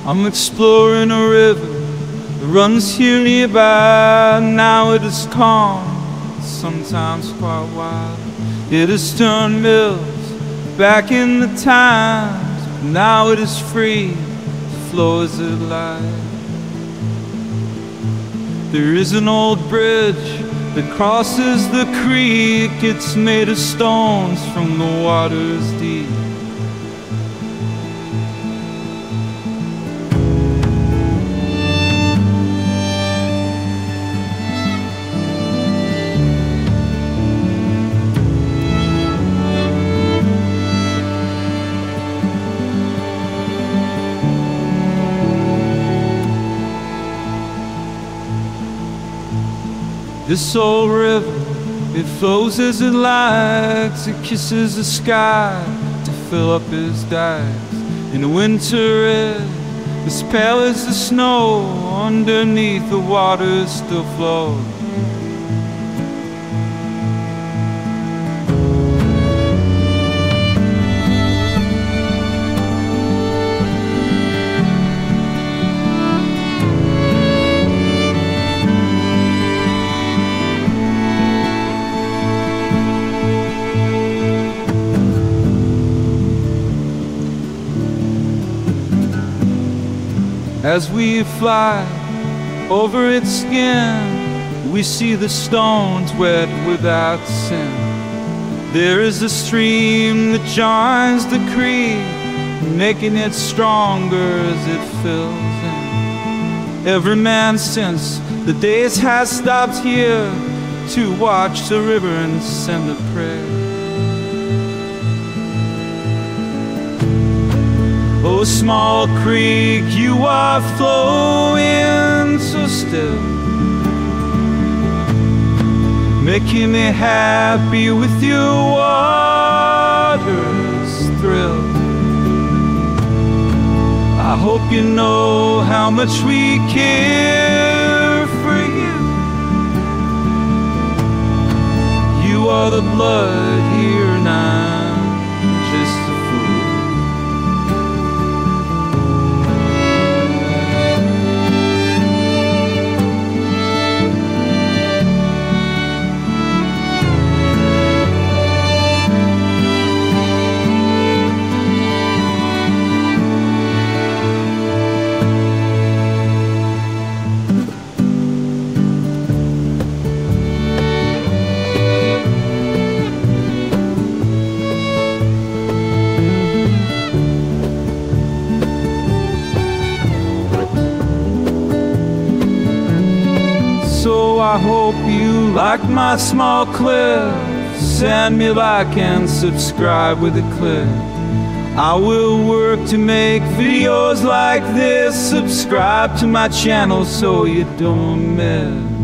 I'm exploring a river that runs here nearby. Now it is calm, sometimes quite wild. It has turned mills back in the times, but now it is free, the flows of light. There is an old bridge that crosses the creek. It's made of stones from the waters deep. This old river, it flows as it likes. It kisses the sky to fill up its dikes. In the winter red, as pale as the snow, underneath the water still flows. As we fly over its skin, we see the stones wet without sin. There is a stream that joins the creek, making it stronger as it fills in. Every man since the days has stopped here to watch the river and send a prayer. Oh, small creek, you are flowing so still, making me happy with your water's thrill. I hope you know how much we care for you. You are the blood here and I'm just a fool. So I hope you like my small clip. Send me a like and subscribe with a click. I will work to make videos like this. Subscribe to my channel so you don't miss